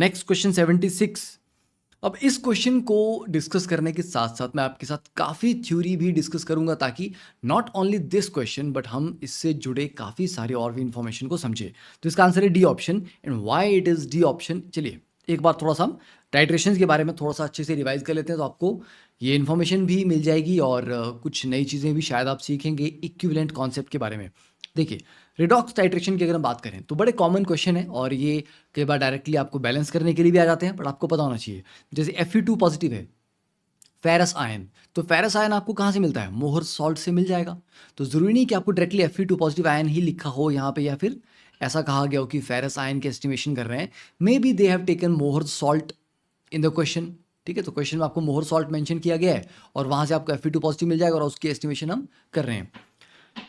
Next question 76। अब इस question को डिस्कस करने के साथ साथ मैं आपके साथ काफ़ी थ्योरी भी डिस्कस करूंगा, ताकि not only this question but हम इससे जुड़े काफ़ी सारे और भी इंफॉर्मेशन को समझे। तो इसका आंसर है D option. And why it is D option, चलिए एक बार थोड़ा सा हम टाइट्रेशंस के बारे में थोड़ा सा अच्छे से रिवाइज कर लेते हैं, तो आपको ये इन्फॉर्मेशन भी मिल जाएगी और कुछ नई चीज़ें भी शायद आप सीखेंगे इक्विवेलेंट कॉन्सेप्ट के बारे में। देखिए, रिडॉक्स टाइट्रेशन की अगर हम बात करें तो बड़े कॉमन क्वेश्चन है, और ये कई बार डायरेक्टली आपको बैलेंस करने के लिए भी आ जाते हैं, बट आपको पता होना चाहिए। जैसे Fe2 पॉजिटिव है, फेरस आयन, तो फेरस आयन आपको कहाँ से मिलता है? मोहर सॉल्ट से मिल जाएगा। तो ज़रूरी नहीं कि आपको डायरेक्टली Fe2 पॉजिटिव आयन ही लिखा हो यहाँ पे, या फिर ऐसा कहा गया हो कि फेरस आयन के एस्टिमेशन कर रहे हैं। May be they have taken मोहर सॉल्ट इन द क्वेश्चन। ठीक है, तो क्वेश्चन में आपको मोहर सॉल्ट मेंशन किया गया है और वहाँ से आपको Fe2 पॉजिटिव मिल जाएगा और उसकी एस्टिमेशन हम कर रहे हैं।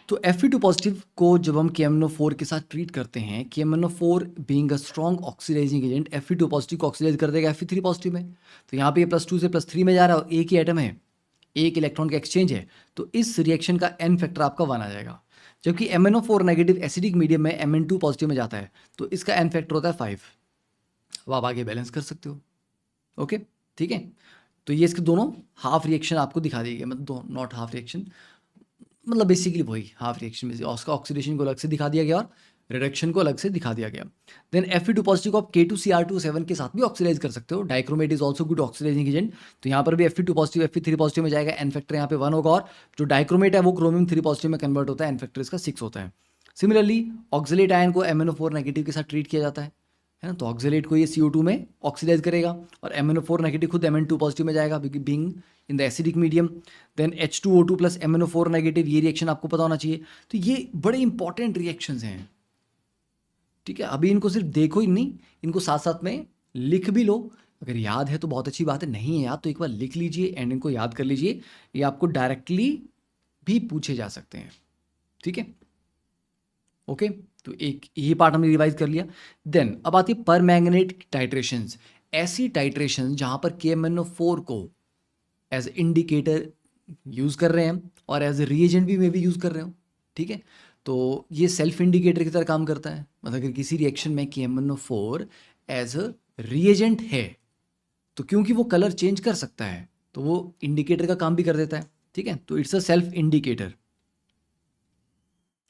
तो Fe2 पॉजिटिव को जब हम KMnO4 के साथ ट्रीट करते हैं, KMnO4 being a strong oxidising agent Fe2 positive को ऑक्सीडाइज कर देगा Fe3 पॉजिटिव में। तो यहाँ पे ये +2 से +3 में जा रहा है और एक ही एटम है, एक इलेक्ट्रॉन का एक्सचेंज है, तो इस रिएक्शन का n फैक्टर आपका 1 आ जाएगा। जबकि MnO4 नेगेटिव एसिडिक मीडियम में Mn2 पॉजिटिव में जाता है, तो इसका n फैक्टर होता है 5। अब आप आगे बैलेंस कर सकते हो। ओके, ठीक है। तो ये इसके दोनों हाफ रिएक्शन आपको दिखा दिए गए, मतलब दो नॉट हाफ रिएक्शन, मतलब बेसिकली वही हाफ रिएक्शन में से उसका ऑक्सीडेशन को अलग से दिखा दिया गया और रिडक्शन को अलग से दिखा दिया गया। देन Fe2 पॉजिटिव को आप K2Cr2O7 के साथ भी ऑक्सीडाइज कर सकते हो। Dichromate is also good oxidising agent. तो यहाँ पर भी Fe2 पॉजिटिव Fe3 पॉजिटिव में जाएगा, एन फैक्टर यहाँ पे 1 होगा, और जो डाइक्रोमेट है वो क्रोमियम 3 पॉजिटिव में कन्वर्ट होता है, एन फैक्टर इसका 6 होता है। सिमिलरली ऑक्सीलेट आयन को MnO4 नेगेटिव के साथ ट्रीट किया जाता है ना, तो ऑक्सीलेट को ये CO2 में ऑक्सीडाइज करेगा और MnO4 नेगेटिव खुद Mn2 पॉजिटिव में जाएगा, being in the acidic medium. Then H2O2 plus MnO4 negative, ये रिएक्शन आपको पता होना चाहिए। तो ये बड़े इंपॉर्टेंट रिएक्शंस हैं, ठीक है। अभी इनको सिर्फ देखो ही नहीं, इनको साथ साथ में लिख भी लो। अगर याद है तो बहुत अच्छी बात है, नहीं है याद तो एक बार लिख लीजिए एंड इनको याद कर लीजिए, ये आपको डायरेक्टली भी पूछे जा सकते हैं, ठीक है। ओके, तो एक ये पार्ट हमने रिवाइज कर लिया। देन अब आती है पर मैंगनेट टाइट्रेशंस। ऐसी टाइट्रेशन जहां पर KMnO4 को एज इंडिकेटर यूज कर रहे हैं और एज रिएजेंट भी में भी यूज कर रहे हो, ठीक है। तो ये सेल्फ इंडिकेटर की तरह काम करता है, मतलब अगर किसी रिएक्शन में KMnO4 एज अ रिएजेंट है, तो क्योंकि वो कलर चेंज कर सकता है तो वो इंडिकेटर का काम भी कर देता है, ठीक है। तो it's a self indicator.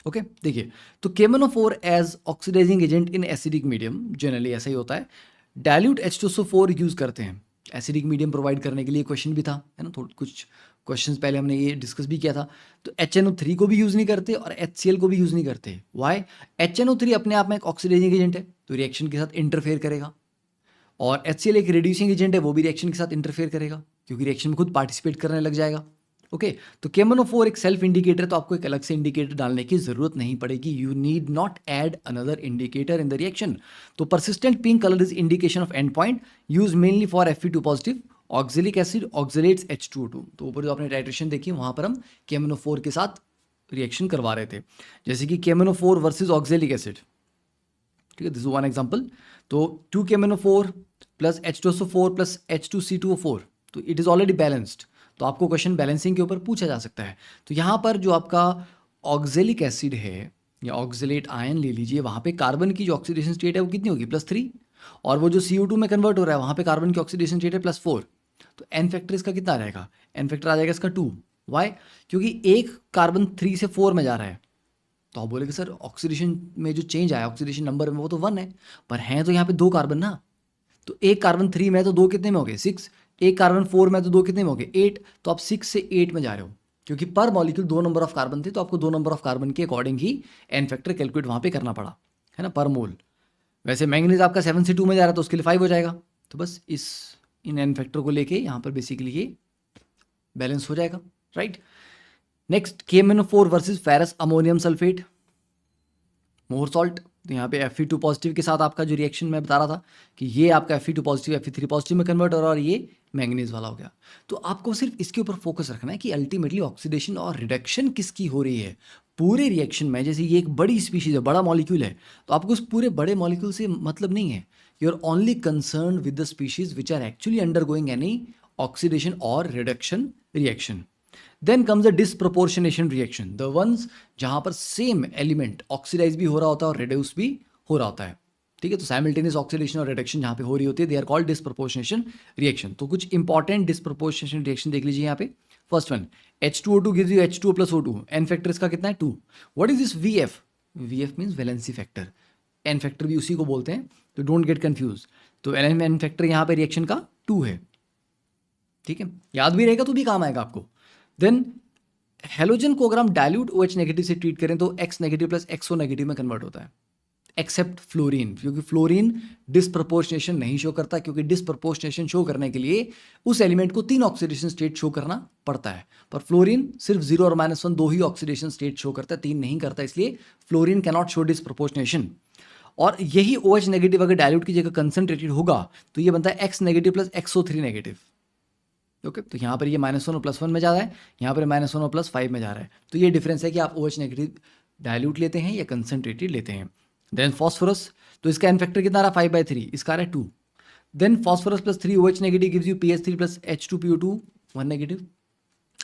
Okay, देखिए, तो KMnO4 as oxidising agent in acidic medium, generally ऐसा ही होता है। डाइल्यूट H2SO4 यूज करते हैं एसिडिक मीडियम प्रोवाइड करने के लिए, क्वेश्चन भी था है ना, थोड़ा कुछ क्वेश्चंस पहले हमने ये डिस्कस भी किया था। तो HNO3 को भी यूज नहीं करते और HCl को भी यूज नहीं करते। वाई? HNO3 अपने आप में एक ऑक्सीडाइजिंग एजेंट है, तो रिएक्शन के साथ इंटरफेयर करेगा, और HCl एक रिड्यूसिंग एजेंट है, वो भी रिएक्शन के साथ इंटरफेयर करेगा क्योंकि रिएक्शन में खुद पार्टिसिपेट करने लग जाएगा। ओके, तो KMnO4 एक सेल्फ इंडिकेटर, तो आपको एक अलग से इंडिकेटर डालने की जरूरत नहीं पड़ेगी। You need not add another indicator in the reaction. तो persistent pink colour is indication of end point, use mainly for Fe2 positive oxalic acid oxalates H2O2। तो ऊपर जो आपने टाइट्रेशन देखी वहां पर हम KMnO4 के साथ रिएक्शन करवा रहे थे, जैसे कि KMnO4 वर्सेज ऑक्सिलिक एसिड, ठीक है, दिस इज वन एग्जांपल। तो 2KMnO4 plus H2SO4 plus H2C2O4, तो इट इज ऑलरेडी बैलेंस्ड, तो आपको क्वेश्चन बैलेंसिंग के ऊपर पूछा जा सकता है। तो यहाँ पर जो आपका ऑक्जेलिक एसिड है या ऑक्जेलेट आयन ले लीजिए, वहाँ पे कार्बन की जो ऑक्सीडेशन स्टेट है वो कितनी होगी? +3, और वो जो CO2 में कन्वर्ट हो रहा है वहाँ पे कार्बन की ऑक्सीडेशन स्टेट है +4, तो एन फैक्टर इसका कितना रहेगा? एन फैक्टर आ जाएगा इसका 2। वाई? क्योंकि एक कार्बन 3 से 4 में जा रहा है। तो आप बोलेगे सर ऑक्सीडेशन में जो चेंज आया ऑक्सीडेशन नंबर में वो तो 1 है, पर हैं तो यहाँ पे 2 कार्बन ना, तो एक कार्बन 3 में तो 2 कितने में हो गए? 6। एक कार्बन 4 में तो 2 कितने में हो गए? 8। तो आप 6 से 8 में जा रहे हो, क्योंकि पर मॉलिक्यूल 2 नंबर ऑफ कार्बन थे, तो आपको 2 नंबर ऑफ कार्बन के अकॉर्डिंग ही एन फैक्टर कैलकुलेट वहाँ पे करना पड़ा, है ना, पर मोल। वैसे मैंगनीज आपका 7 से 2 में जा रहा है तो उसके लिए 5 हो जाएगा। तो बस इन एन फैक्टर को लेके यहाँ पर बेसिकली ये बैलेंस हो जाएगा, right. Next, KMnO4 versus ferrous ammonium sulphate, Mohr salt. तो यहाँ पे Fe2 पॉजिटिव के साथ आपका जो रिएक्शन मैं बता रहा था कि ये आपका Fe2 पॉजिटिव Fe3 पॉजिटिव में कन्वर्ट हो रहा है और ये मैंगनीज वाला हो गया। तो आपको सिर्फ इसके ऊपर फोकस रखना है कि अल्टीमेटली ऑक्सीडेशन और रिडक्शन किसकी हो रही है पूरे रिएक्शन में। जैसे ये एक बड़ी स्पीशीज है, बड़ा मॉलिक्यूल है, तो आपको उस पूरे बड़े मॉलिक्यूल से मतलब नहीं है। You are only concern with the species which are actually undergoing any oxidation और reduction reaction. Then comes the disproportionation reaction, the ones जहां पर सेम एलिमेंट ऑक्सीडाइज भी हो रहा होता है और रिड्यूस भी हो रहा होता है, ठीक है। तो साइमल्टेनियस ऑक्सीडेशन और रिडक्शन जहाँ पे हो रही होती है, they are called disproportionation reaction. तो कुछ इंपॉर्टेंट डिस्प्रपोर्शनेशन रिएक्शन देख लीजिए यहाँ पे। First one, H2O2 gives you H2O plus O2, N factor इसका कितना है 2। What is this VF? VF means valency factor, N factor भी उसी को बोलते हैं, तो डोंट गेट कंफ्यूज। तो एन फैक्टर यहाँ पे रिएक्शन का 2 है, ठीक है, याद भी रहेगा तो भी काम आएगा आपको। देन हेलोजन को अगर हम डाइल्यूट OH नेगेटिव से ट्रीट करें तो X negative plus XO negative में कन्वर्ट होता है, एक्सेप्ट फ्लोरीन, क्योंकि फ्लोरीन डिस्प्रपोर्शनेशन नहीं शो करता, क्योंकि डिस्प्रपोर्शनेशन शो करने के लिए उस एलिमेंट को 3 ऑक्सीडेशन स्टेट शो करना पड़ता है, पर फ्लोरीन सिर्फ 0 और -1 2 ही ऑक्सीडेशन स्टेट शो करता है, 3 नहीं करता, इसलिए फ्लोरीन कैनॉट शो डिस्प्रपोर्शनेशन। और यही OH नेगेटिव अगर डाइल्यूट की जगह कंसंट्रेटेड होगा तो ये बनता है X negative plus XO3 negative. Okay, तो यहाँ पर ये -1 और +1 में जा रहा है, यहाँ पर -1 और +5 में जा रहा है। तो ये डिफरेंस है कि आप OH नेगेटिव डाइल्यूट लेते हैं या कंसंट्रेटेड लेते हैं। देन फॉस्फोरस, तो इसका एन फैक्टर कितना रहा 5/3, इसका रहा 2। Then phosphorus plus 3 OH negative gives you PH3 plus H2PO2 1 negative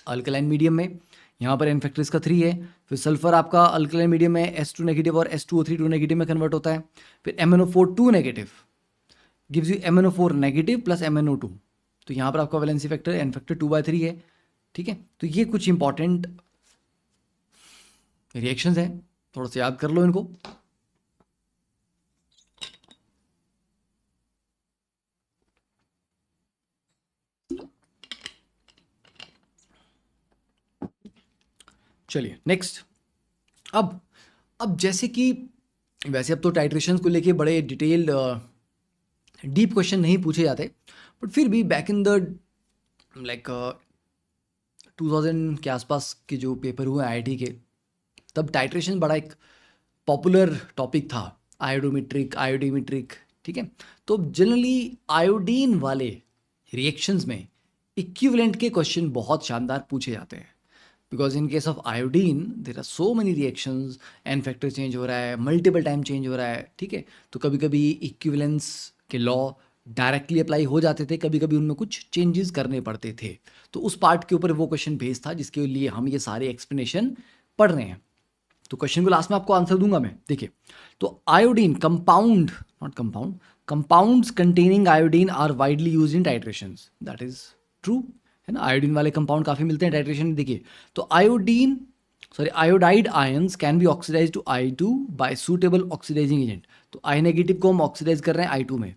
alkaline medium में, यहाँ पर एन फैक्टर इसका 3 है। फिर सल्फर आपका अल्कलाइन मीडियम में S2 नेगेटिव और H2O3 2 नेगेटिव में कन्वर्ट होता है। फिर MnO4 2 negative gives you MnO4 negative plus MnO2, तो यहाँ पर आपका वैलेंसी फैक्टर एन फैक्टर 2/3 है, ठीक है। तो ये कुछ इंपॉर्टेंट रिएक्शंस हैं, थोड़ा सा याद कर लो इनको। चलिए नेक्स्ट। अब जैसे कि वैसे अब तो टाइट्रेशंस को लेके बड़े डिटेल्ड डीप क्वेश्चन नहीं पूछे जाते, बट फिर भी बैक इन द लाइक 2000 के आसपास के जो पेपर हुए IIT के, तब टाइट्रेशन बड़ा एक पॉपुलर टॉपिक था, आयोडीमेट्रिक, ठीक है। तो जनरली आयोडीन वाले रिएक्शंस में इक्विवेलेंट के क्वेश्चन बहुत शानदार पूछे जाते हैं, because in case of iodine there are so many reactions, N factor change हो रहा है, मल्टीपल टाइम चेंज हो रहा है, ठीक है। तो कभी कभी इक्विवेलेंस के लॉ डायरेक्टली अप्लाई हो जाते थे, कभी कभी उनमें कुछ चेंजेस करने पड़ते थे। तो उस पार्ट के ऊपर वो क्वेश्चन बेस्ड था, जिसके लिए हम ये सारे एक्सप्लेनेशन पढ़ रहे हैं। तो क्वेश्चन को लास्ट में आपको आंसर दूंगा मैं। देखिए, तो iodine compound, not compound, compounds containing iodine are widely used in titrations, that is true, है ना। आयोडीन वाले कंपाउंड काफ़ी मिलते हैं टाइट्रेशन में। देखिए, तो iodide ions can be oxidise to I2 by suitable oxidising agent. तो I नेगेटिव को हम ऑक्सीडाइज कर रहे हैं I2 में,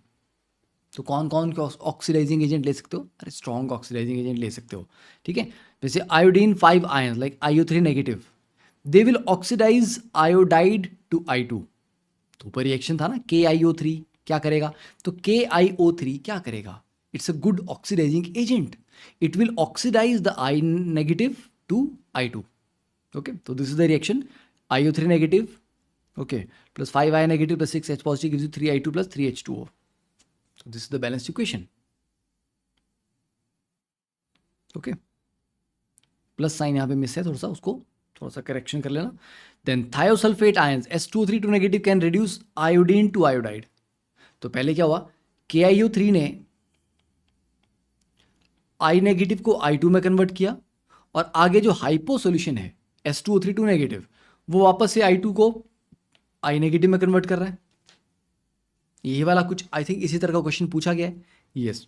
तो कौन कौन के ऑक्सीडाइजिंग एजेंट ले सकते हो? अरे स्ट्रॉन्ग ऑक्सीडाइजिंग एजेंट ले सकते हो, ठीक है। जैसे iodine 5 ions like IO3 negative, they will oxidise iodide to I2। तो ऊपर रिएक्शन था ना, KiO3 क्या करेगा? तो KiO3 क्या करेगा? It's a good oxidising agent, it will oxidize the I negative to I2, okay, so this is the reaction, IO3 negative, okay, plus 5I negative plus 6H positive gives you 3I2 plus 3H2O, so this is the balanced equation, okay, plus sign यहाँ पे miss है, थोड़ा सा correction कर लेना। then thiosulfate ions S2O3 2 negative can reduce iodine to iodide। तो पहले क्या हुआ, KiO3 ने I नेगेटिव को I2 में कन्वर्ट किया, और आगे जो हाइपो सोल्यूशन है S2O3 2 नेगेटिव, वो वापस से I2 को I नेगेटिव में कन्वर्ट कर रहा है। ये वाला कुछ आई थिंक इसी तरह का क्वेश्चन पूछा गया है। यस,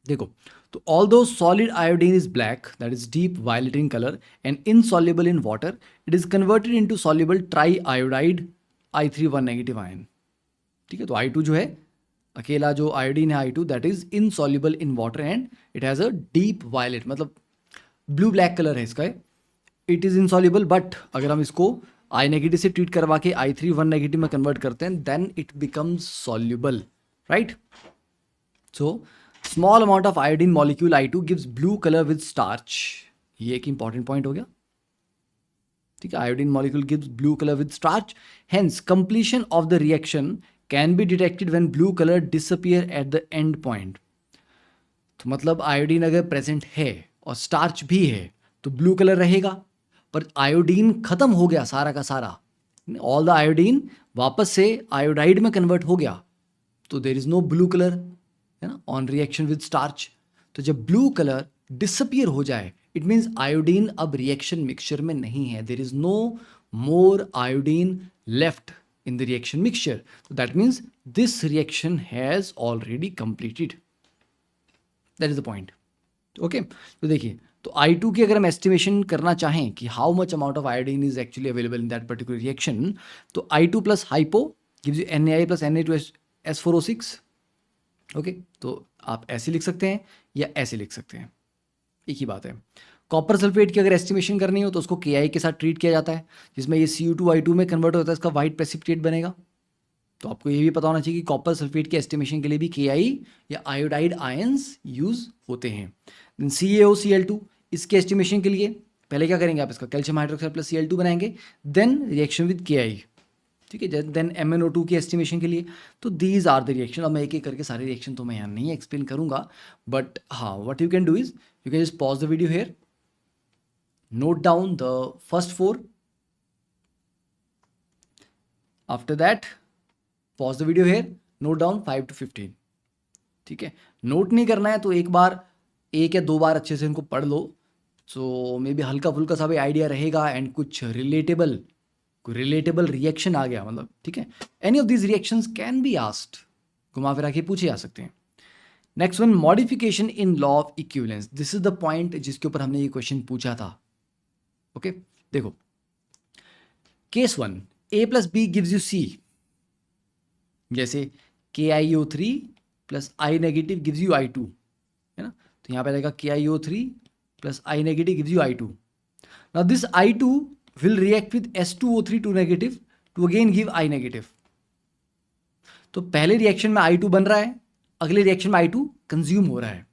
देखो, तो although solid iodine is black, that is deep violet in colour and insoluble in water, it is converted into soluble tri iodide I3 1 negative ion, ठीक है। तो I2 जो है, अकेला जो आयोडीन है I2, that is insoluble in water and it has a deep violet, मतलब blue black colour है इसका, इट इज़ इनसॉल्युबल। बट अगर हम इसको I नेगेटिव से ट्रीट करवा के I3 1 नेगेटिव में कन्वर्ट करते हैं, then it becomes soluble, right. So small amount of iodine molecule I2 gives blue colour with starch, ये एक इंपॉर्टेंट पॉइंट हो गया, ठीक है। Iodine molecule gives blue colour with starch, hence completion of the reaction can be detected when blue colour disappear at the end point. तो मतलब iodine अगर present है और स्टार्च भी है तो ब्लू कलर रहेगा, पर आयोडीन खत्म हो गया सारा का सारा, ऑल द आयोडीन वापस से आयोडाइड में कन्वर्ट हो गया, तो there is no blue colour, है ना, ऑन रिएक्शन विद स्टार्च। तो जब ब्लू कलर डिसअपियर हो जाए, इट मीन्स आयोडीन अब रिएक्शन मिक्सचर में नहीं है, there is no more iodine left in the reaction mixture. So that means this reaction has already completed. That is the point. Okay तो देखिए, तो I2 की अगर हम एस्टिमेशन करना चाहें कि how much amount of iodine is actually available in that particular reaction, तो I2 plus hypo gives you NaI plus Na2S4O6. Okay, तो आप ऐसे लिख सकते हैं या ऐसे लिख सकते हैं, एक ही बात है. कॉपर सल्फेट की अगर एस्टिमेशन करनी हो तो उसको Ki के साथ ट्रीट किया जाता है, जिसमें ये Cu2I2 में कन्वर्ट होता है, इसका वाइट प्रेसिपिटेट बनेगा. तो आपको ये भी पता होना चाहिए कि कॉपर सल्फेट की एस्टिमेशन के लिए भी Ki या आयोडाइड आयंस यूज होते हैं. देन CaOCl2, इसके एस्टिमेशन के लिए पहले क्या करेंगे आप, इसका कैल्शियम हाइड्रोक्साइड प्लस Cl2 बनाएंगे, देन रिएक्शन विद Ki. ठीक है, देन MnO2 की एस्टिमेशन के लिए. तो दीज आर द रिएक्शन. अब मैं एक एक करके सारे रिएक्शन तो मैं यहाँ नहीं एक्सप्लेन करूंगा, बट हाँ, what you can do is you can just pause the video here, note down the first 4. After that pause the video here, note down 5 to 15. ठीक है, नोट नहीं करना है तो एक बार, एक या दो बार अच्छे से इनको पढ़ लो, सो मे बी हल्का फुल्का सा भी आइडिया रहेगा एंड कुछ रिलेटेबल रिएक्शन आ गया मतलब. ठीक है, any of these reactions can be asked, घुमा फिरा के पूछे जा सकते हैं. Next one, modification in law of equivalence. This is the point जिसके ऊपर हमने ये क्वेश्चन पूछा था. ओके देखो, case 1, A plus B gives you C. जैसे KiO3 plus I negative gives you I2, है ना. तो यहाँ पे आएगा KiO3 plus I negative gives you I2. Now this I2 will react with S2O3 2 negative to again give I negative. तो पहले reaction में I2 बन रहा है, अगले रिएक्शन में I2 कंज्यूम हो रहा है.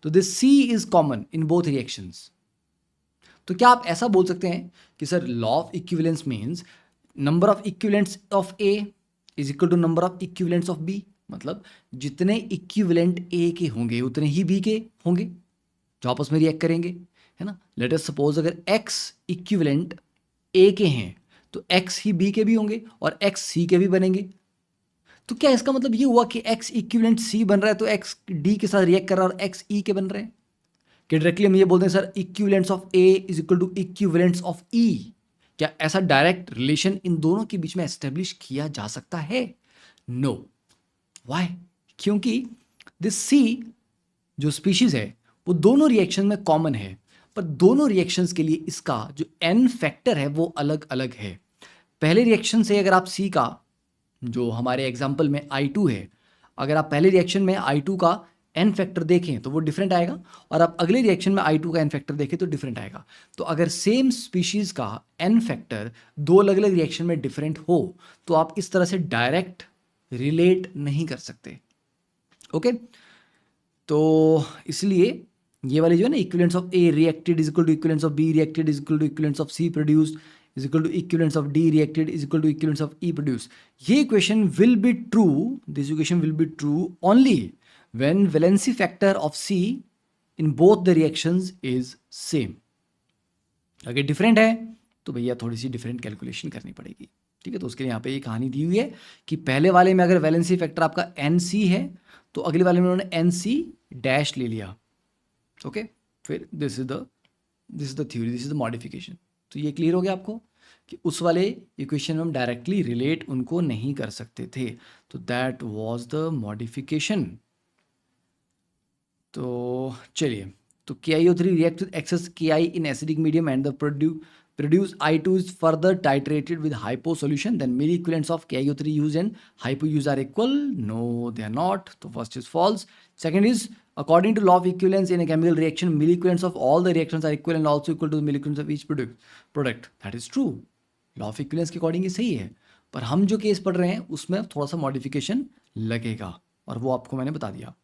तो this C is common in both reactions. तो क्या आप ऐसा बोल सकते हैं कि sir law of equivalence means number of equivalents of A is equal to number of equivalents of B. मतलब जितने इक्विवेलेंट A के होंगे उतने ही B के होंगे जो आपस में रिएक्ट करेंगे, है ना. लेट अस सपोज अगर X इक्विवेलेंट A के हैं तो X ही B के भी होंगे और X C के भी बनेंगे. तो क्या इसका मतलब ये हुआ कि X इक्विवेलेंट C बन रहा है तो X D के साथ रिएक्ट कर रहा है और X E के बन रहे हैं? कि डायरेक्टली हम ये बोलते हैं sir equivalents of A is equal to equivalents of E. क्या ऐसा डायरेक्ट रिलेशन इन दोनों के बीच में एस्टेब्लिश किया जा सकता है? नो. व्हाई? क्योंकि दिस C जो स्पीशीज है वो दोनों रिएक्शन में कॉमन है, पर दोनों रिएक्शंस के लिए इसका जो N फैक्टर है वो अलग अलग है. पहले रिएक्शन से अगर आप C का, जो हमारे एग्जाम्पल में I2 है, अगर आप पहले रिएक्शन में I2 का N फैक्टर देखें तो वो डिफरेंट आएगा, और आप अगले रिएक्शन में I2 का N फैक्टर देखें तो डिफरेंट आएगा. तो अगर सेम स्पीशीज का N फैक्टर दो अलग अलग रिएक्शन में डिफरेंट हो तो आप इस तरह से डायरेक्ट रिलेट नहीं कर सकते. ओके तो इसलिए ये वाली जो है ना, equivalents of A reacted is equal to equivalents of B reacted is equal to equivalents of C produced is equal to equivalence of D reacted is equal to equivalence of E produced. ये equation will be true, this equation will be true only when valency factor of C in both the reactions is same. अगर different है तो भैया थोड़ी सी different calculation करनी पड़ेगी. ठीक है, तो उसके लिए यहाँ पे ये कहानी दी हुई है कि पहले वाले में अगर वैलेंसी फैक्टर आपका NC है तो अगले वाले में उन्होंने NC डैश ले लिया. ओके, फिर this is the theory, this is the modification. तो ये क्लियर हो गया आपको कि उस वाले इक्वेशन में हम डायरेक्टली रिलेट उनको नहीं कर सकते थे. तो दैट वाज द मॉडिफिकेशन. तो चलिए, तो KiO3 react with excess Ki in acidic medium and the produce I2 is further titrated with hypo solution, then milli equivalents of KiO3 use and hypo use are equal. No, they are not. So first is false. Second is, according to law of equivalence in a chemical reaction, milli equivalents of all the reactions are equal and also equal to the milli equivalents of each product. That is true. Law of equivalence के according ये सही है, पर हम जो case पढ़ रहे हैं उसमें थोड़ा सा मॉडिफिकेशन लगेगा और वो आपको मैंने बता दिया.